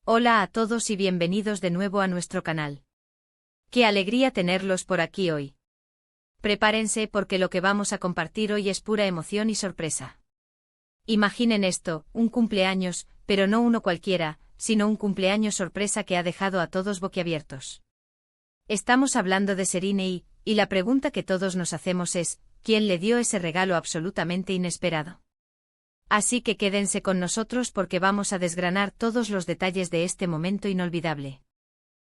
Hola a todos y bienvenidos de nuevo a nuestro canal. Qué alegría tenerlos por aquí hoy. Prepárense porque lo que vamos a compartir hoy es pura emoción y sorpresa. Imaginen esto, un cumpleaños, pero no uno cualquiera, sino un cumpleaños sorpresa que ha dejado a todos boquiabiertos. Estamos hablando de Serine y la pregunta que todos nos hacemos es, ¿quién le dio ese regalo absolutamente inesperado? Así que quédense con nosotros porque vamos a desgranar todos los detalles de este momento inolvidable.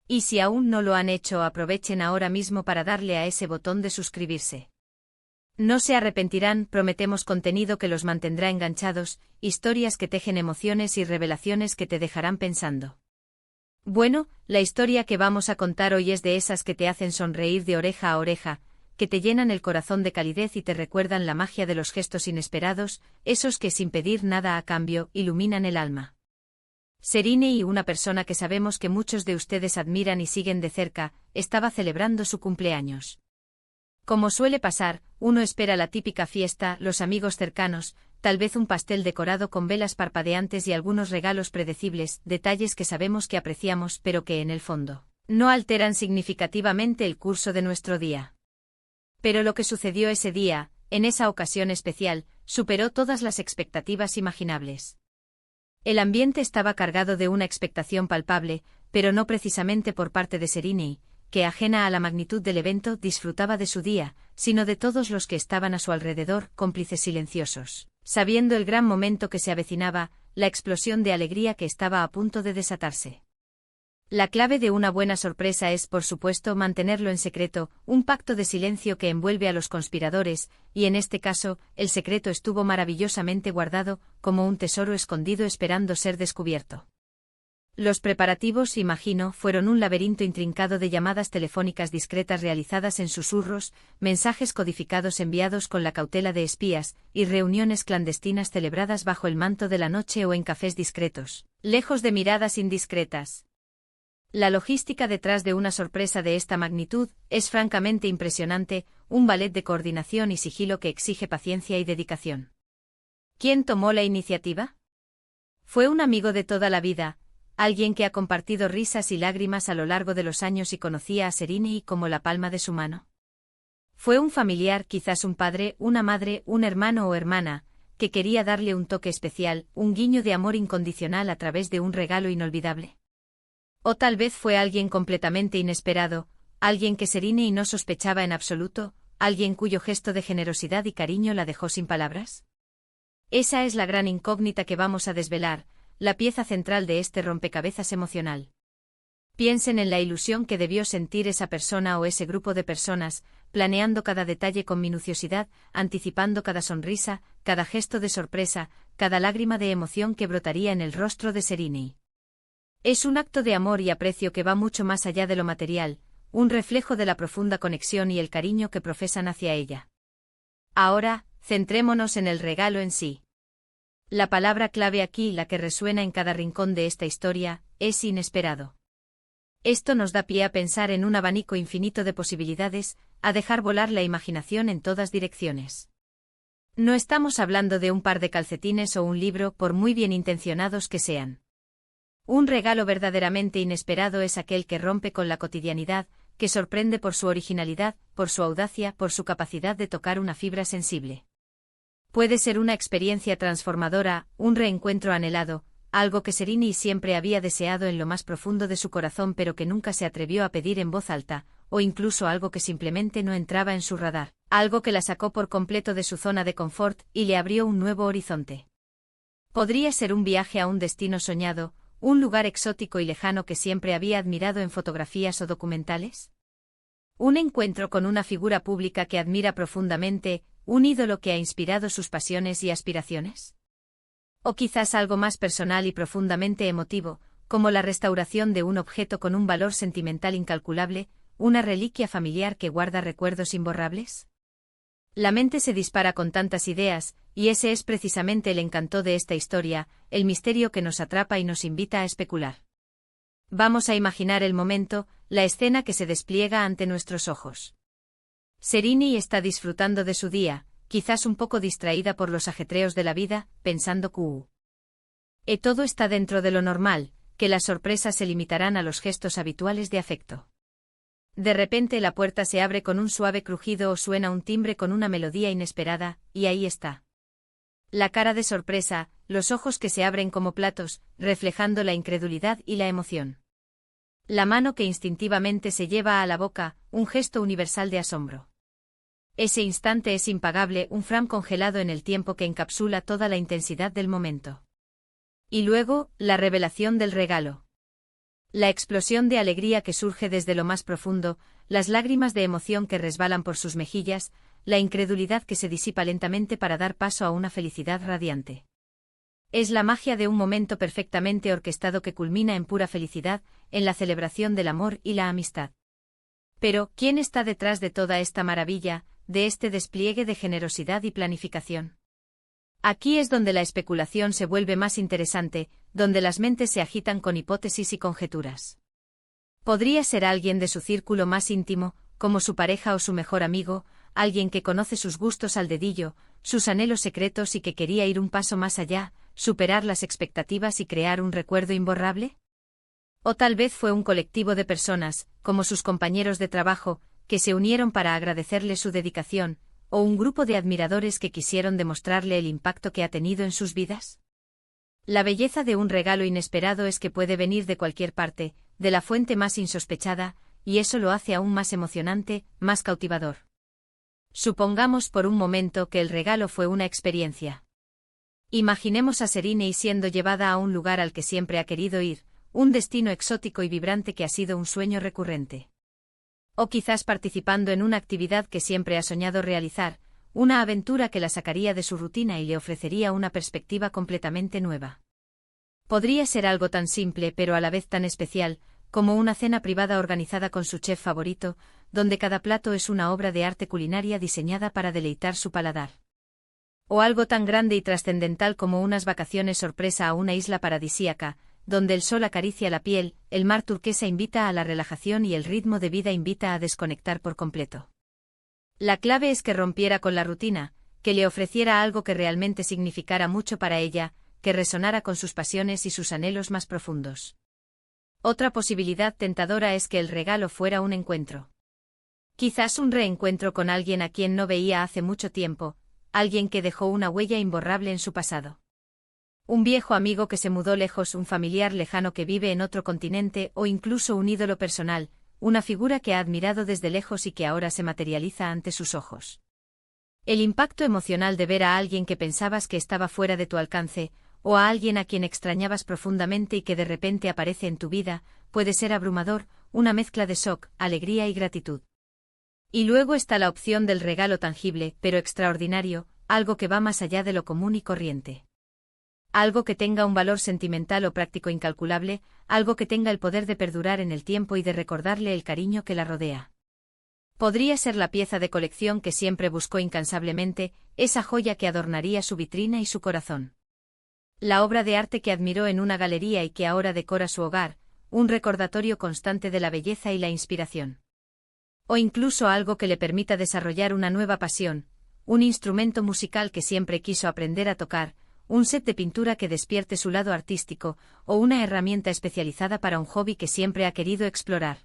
Y si aún no lo han hecho, aprovechen ahora mismo para darle a ese botón de suscribirse. No se arrepentirán, prometemos contenido que los mantendrá enganchados, historias que tejen emociones y revelaciones que te dejarán pensando. Bueno, la historia que vamos a contar hoy es de esas que te hacen sonreír de oreja a oreja, que te llenan el corazón de calidez y te recuerdan la magia de los gestos inesperados, esos que sin pedir nada a cambio, iluminan el alma. Serine, una persona que sabemos que muchos de ustedes admiran y siguen de cerca, estaba celebrando su cumpleaños. Como suele pasar, uno espera la típica fiesta, los amigos cercanos, tal vez un pastel decorado con velas parpadeantes y algunos regalos predecibles, detalles que sabemos que apreciamos pero que en el fondo no alteran significativamente el curso de nuestro día. Pero lo que sucedió ese día, en esa ocasión especial, superó todas las expectativas imaginables. El ambiente estaba cargado de una expectación palpable, pero no precisamente por parte de Serine, que ajena a la magnitud del evento disfrutaba de su día, sino de todos los que estaban a su alrededor, cómplices silenciosos, sabiendo el gran momento que se avecinaba, la explosión de alegría que estaba a punto de desatarse. La clave de una buena sorpresa es, por supuesto, mantenerlo en secreto, un pacto de silencio que envuelve a los conspiradores, y en este caso, el secreto estuvo maravillosamente guardado, como un tesoro escondido esperando ser descubierto. Los preparativos, imagino, fueron un laberinto intrincado de llamadas telefónicas discretas realizadas en susurros, mensajes codificados enviados con la cautela de espías, y reuniones clandestinas celebradas bajo el manto de la noche o en cafés discretos, lejos de miradas indiscretas. La logística detrás de una sorpresa de esta magnitud es francamente impresionante, un ballet de coordinación y sigilo que exige paciencia y dedicación. ¿Quién tomó la iniciativa? Fue un amigo de toda la vida, alguien que ha compartido risas y lágrimas a lo largo de los años y conocía a Serine como la palma de su mano. Fue un familiar, quizás un padre, una madre, un hermano o hermana, que quería darle un toque especial, un guiño de amor incondicional a través de un regalo inolvidable. O tal vez fue alguien completamente inesperado, alguien que Serine no sospechaba en absoluto, alguien cuyo gesto de generosidad y cariño la dejó sin palabras. Esa es la gran incógnita que vamos a desvelar, la pieza central de este rompecabezas emocional. Piensen en la ilusión que debió sentir esa persona o ese grupo de personas, planeando cada detalle con minuciosidad, anticipando cada sonrisa, cada gesto de sorpresa, cada lágrima de emoción que brotaría en el rostro de Serine. Es un acto de amor y aprecio que va mucho más allá de lo material, un reflejo de la profunda conexión y el cariño que profesan hacia ella. Ahora, centrémonos en el regalo en sí. La palabra clave aquí, la que resuena en cada rincón de esta historia, es inesperado. Esto nos da pie a pensar en un abanico infinito de posibilidades, a dejar volar la imaginación en todas direcciones. No estamos hablando de un par de calcetines o un libro, por muy bien intencionados que sean. Un regalo verdaderamente inesperado es aquel que rompe con la cotidianidad, que sorprende por su originalidad, por su audacia, por su capacidad de tocar una fibra sensible. Puede ser una experiencia transformadora, un reencuentro anhelado, algo que Serine siempre había deseado en lo más profundo de su corazón pero que nunca se atrevió a pedir en voz alta, o incluso algo que simplemente no entraba en su radar, algo que la sacó por completo de su zona de confort y le abrió un nuevo horizonte. Podría ser un viaje a un destino soñado, un lugar exótico y lejano que siempre había admirado en fotografías o documentales. Un encuentro con una figura pública que admira profundamente, un ídolo que ha inspirado sus pasiones y aspiraciones. O quizás algo más personal y profundamente emotivo, como la restauración de un objeto con un valor sentimental incalculable, una reliquia familiar que guarda recuerdos imborrables. La mente se dispara con tantas ideas, y ese es precisamente el encanto de esta historia, el misterio que nos atrapa y nos invita a especular. Vamos a imaginar el momento, la escena que se despliega ante nuestros ojos. Serine está disfrutando de su día, quizás un poco distraída por los ajetreos de la vida, pensando que todo está dentro de lo normal, que las sorpresas se limitarán a los gestos habituales de afecto. De repente la puerta se abre con un suave crujido o suena un timbre con una melodía inesperada, y ahí está. La cara de sorpresa, los ojos que se abren como platos, reflejando la incredulidad y la emoción. La mano que instintivamente se lleva a la boca, un gesto universal de asombro. Ese instante es impagable, un frame congelado en el tiempo que encapsula toda la intensidad del momento. Y luego, la revelación del regalo. La explosión de alegría que surge desde lo más profundo, las lágrimas de emoción que resbalan por sus mejillas, la incredulidad que se disipa lentamente para dar paso a una felicidad radiante. Es la magia de un momento perfectamente orquestado que culmina en pura felicidad, en la celebración del amor y la amistad. Pero, ¿quién está detrás de toda esta maravilla, de este despliegue de generosidad y planificación? Aquí es donde la especulación se vuelve más interesante, donde las mentes se agitan con hipótesis y conjeturas. Podría ser alguien de su círculo más íntimo, como su pareja o su mejor amigo, alguien que conoce sus gustos al dedillo, sus anhelos secretos y que quería ir un paso más allá, superar las expectativas y crear un recuerdo imborrable. O tal vez fue un colectivo de personas, como sus compañeros de trabajo, que se unieron para agradecerle su dedicación, o un grupo de admiradores que quisieron demostrarle el impacto que ha tenido en sus vidas. La belleza de un regalo inesperado es que puede venir de cualquier parte, de la fuente más insospechada, y eso lo hace aún más emocionante, más cautivador. Supongamos por un momento que el regalo fue una experiencia. Imaginemos a Serine siendo llevada a un lugar al que siempre ha querido ir, un destino exótico y vibrante que ha sido un sueño recurrente. O quizás participando en una actividad que siempre ha soñado realizar, una aventura que la sacaría de su rutina y le ofrecería una perspectiva completamente nueva. Podría ser algo tan simple pero a la vez tan especial, como una cena privada organizada con su chef favorito, donde cada plato es una obra de arte culinaria diseñada para deleitar su paladar. O algo tan grande y trascendental como unas vacaciones sorpresa a una isla paradisíaca, donde el sol acaricia la piel, el mar turquesa invita a la relajación y el ritmo de vida invita a desconectar por completo. La clave es que rompiera con la rutina, que le ofreciera algo que realmente significara mucho para ella, que resonara con sus pasiones y sus anhelos más profundos. Otra posibilidad tentadora es que el regalo fuera un encuentro. Quizás un reencuentro con alguien a quien no veía hace mucho tiempo, alguien que dejó una huella imborrable en su pasado. Un viejo amigo que se mudó lejos, un familiar lejano que vive en otro continente o incluso un ídolo personal, una figura que ha admirado desde lejos y que ahora se materializa ante sus ojos. El impacto emocional de ver a alguien que pensabas que estaba fuera de tu alcance, o a alguien a quien extrañabas profundamente y que de repente aparece en tu vida, puede ser abrumador, una mezcla de shock, alegría y gratitud. Y luego está la opción del regalo tangible, pero extraordinario, algo que va más allá de lo común y corriente. Algo que tenga un valor sentimental o práctico incalculable, algo que tenga el poder de perdurar en el tiempo y de recordarle el cariño que la rodea. Podría ser la pieza de colección que siempre buscó incansablemente, esa joya que adornaría su vitrina y su corazón. La obra de arte que admiró en una galería y que ahora decora su hogar, un recordatorio constante de la belleza y la inspiración. O incluso algo que le permita desarrollar una nueva pasión, un instrumento musical que siempre quiso aprender a tocar, un set de pintura que despierte su lado artístico, o una herramienta especializada para un hobby que siempre ha querido explorar.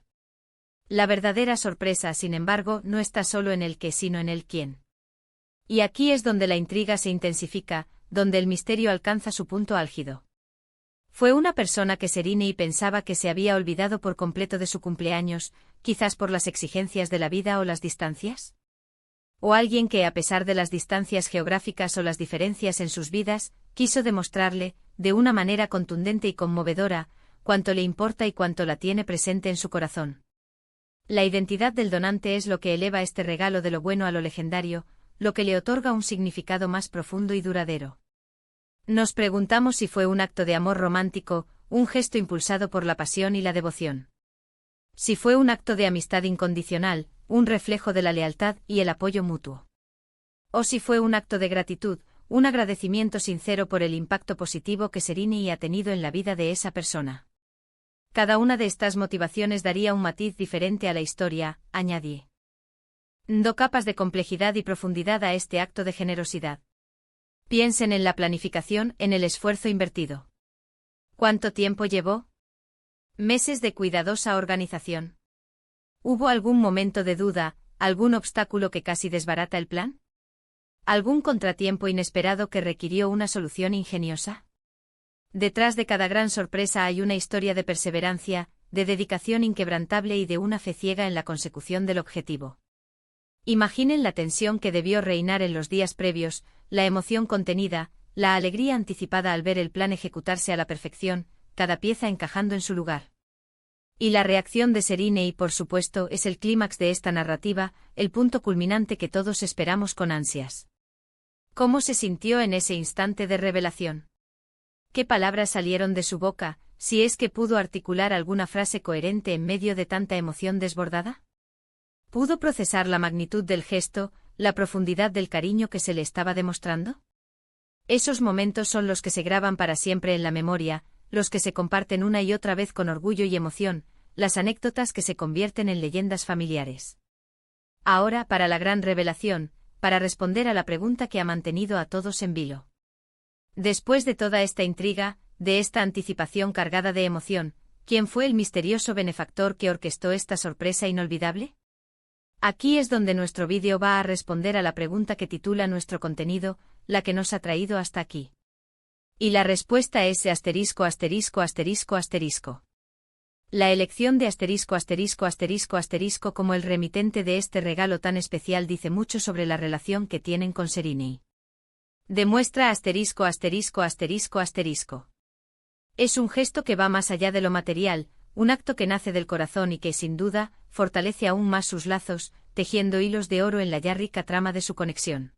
La verdadera sorpresa, sin embargo, no está solo en el qué, sino en el quién. Y aquí es donde la intriga se intensifica, donde el misterio alcanza su punto álgido. ¿Fue una persona que Serine pensaba que se había olvidado por completo de su cumpleaños, quizás por las exigencias de la vida o las distancias? ¿O alguien que, a pesar de las distancias geográficas o las diferencias en sus vidas, quiso demostrarle, de una manera contundente y conmovedora, cuánto le importa y cuánto la tiene presente en su corazón? La identidad del donante es lo que eleva este regalo de lo bueno a lo legendario, lo que le otorga un significado más profundo y duradero. Nos preguntamos si fue un acto de amor romántico, un gesto impulsado por la pasión y la devoción. Si fue un acto de amistad incondicional, un reflejo de la lealtad y el apoyo mutuo. O si fue un acto de gratitud, un agradecimiento sincero por el impacto positivo que Serine ha tenido en la vida de esa persona. Cada una de estas motivaciones daría un matiz diferente a la historia, añadí. Do capas de complejidad y profundidad a este acto de generosidad. Piensen en la planificación, en el esfuerzo invertido. ¿Cuánto tiempo llevó? Meses de cuidadosa organización. ¿Hubo algún momento de duda, algún obstáculo que casi desbarata el plan? ¿Algún contratiempo inesperado que requirió una solución ingeniosa? Detrás de cada gran sorpresa hay una historia de perseverancia, de dedicación inquebrantable y de una fe ciega en la consecución del objetivo. Imaginen la tensión que debió reinar en los días previos, la emoción contenida, la alegría anticipada al ver el plan ejecutarse a la perfección, cada pieza encajando en su lugar. Y la reacción de Serine, por supuesto, es el clímax de esta narrativa, el punto culminante que todos esperamos con ansias. ¿Cómo se sintió en ese instante de revelación? ¿Qué palabras salieron de su boca, si es que pudo articular alguna frase coherente en medio de tanta emoción desbordada? ¿Pudo procesar la magnitud del gesto, la profundidad del cariño que se le estaba demostrando? Esos momentos son los que se graban para siempre en la memoria, los que se comparten una y otra vez con orgullo y emoción, las anécdotas que se convierten en leyendas familiares. Ahora, para la gran revelación, para responder a la pregunta que ha mantenido a todos en vilo. Después de toda esta intriga, de esta anticipación cargada de emoción, ¿quién fue el misterioso benefactor que orquestó esta sorpresa inolvidable? Aquí es donde nuestro vídeo va a responder a la pregunta que titula nuestro contenido, la que nos ha traído hasta aquí. Y la respuesta es asterisco asterisco asterisco asterisco. La elección de asterisco asterisco asterisco asterisco como el remitente de este regalo tan especial dice mucho sobre la relación que tienen con Serine. Demuestra asterisco asterisco asterisco asterisco. Es un gesto que va más allá de lo material, un acto que nace del corazón y que, sin duda, fortalece aún más sus lazos, tejiendo hilos de oro en la ya rica trama de su conexión.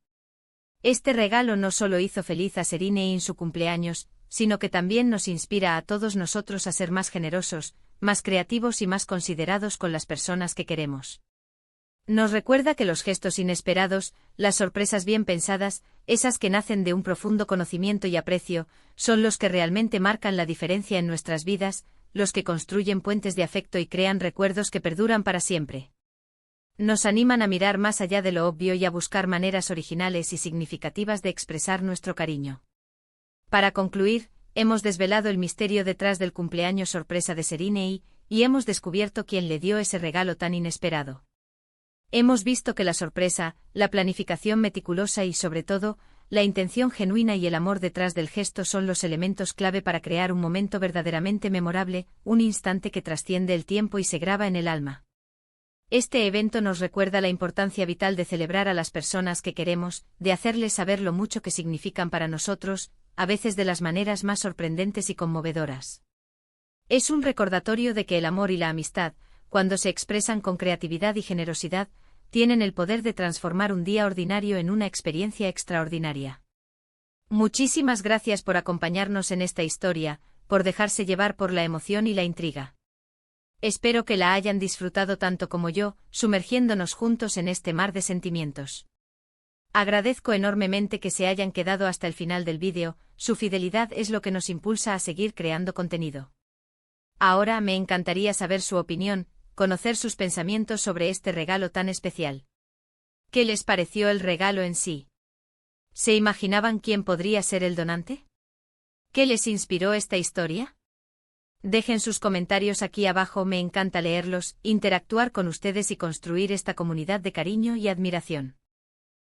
Este regalo no solo hizo feliz a Serine en su cumpleaños, sino que también nos inspira a todos nosotros a ser más generosos, más creativos y más considerados con las personas que queremos. Nos recuerda que los gestos inesperados, las sorpresas bien pensadas, esas que nacen de un profundo conocimiento y aprecio, son los que realmente marcan la diferencia en nuestras vidas, los que construyen puentes de afecto y crean recuerdos que perduran para siempre. Nos animan a mirar más allá de lo obvio y a buscar maneras originales y significativas de expresar nuestro cariño. Para concluir, hemos desvelado el misterio detrás del cumpleaños sorpresa de Serine y hemos descubierto quién le dio ese regalo tan inesperado. Hemos visto que la sorpresa, la planificación meticulosa y, sobre todo, la intención genuina y el amor detrás del gesto son los elementos clave para crear un momento verdaderamente memorable, un instante que trasciende el tiempo y se graba en el alma. Este evento nos recuerda la importancia vital de celebrar a las personas que queremos, de hacerles saber lo mucho que significan para nosotros, a veces de las maneras más sorprendentes y conmovedoras. Es un recordatorio de que el amor y la amistad, cuando se expresan con creatividad y generosidad, tienen el poder de transformar un día ordinario en una experiencia extraordinaria. Muchísimas gracias por acompañarnos en esta historia, por dejarse llevar por la emoción y la intriga. Espero que la hayan disfrutado tanto como yo, sumergiéndonos juntos en este mar de sentimientos. Agradezco enormemente que se hayan quedado hasta el final del vídeo, su fidelidad es lo que nos impulsa a seguir creando contenido. Ahora me encantaría saber su opinión, conocer sus pensamientos sobre este regalo tan especial. ¿Qué les pareció el regalo en sí? ¿Se imaginaban quién podría ser el donante? ¿Qué les inspiró esta historia? Dejen sus comentarios aquí abajo, me encanta leerlos, interactuar con ustedes y construir esta comunidad de cariño y admiración.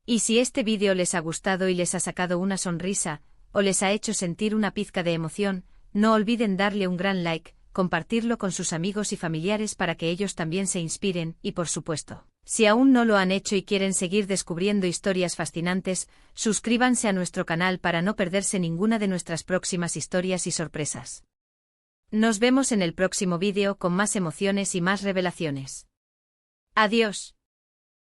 Y si este vídeo les ha gustado y les ha sacado una sonrisa, o les ha hecho sentir una pizca de emoción, no olviden darle un gran like, compartirlo con sus amigos y familiares para que ellos también se inspiren y, por supuesto, si aún no lo han hecho y quieren seguir descubriendo historias fascinantes, suscríbanse a nuestro canal para no perderse ninguna de nuestras próximas historias y sorpresas. Nos vemos en el próximo vídeo con más emociones y más revelaciones. Adiós.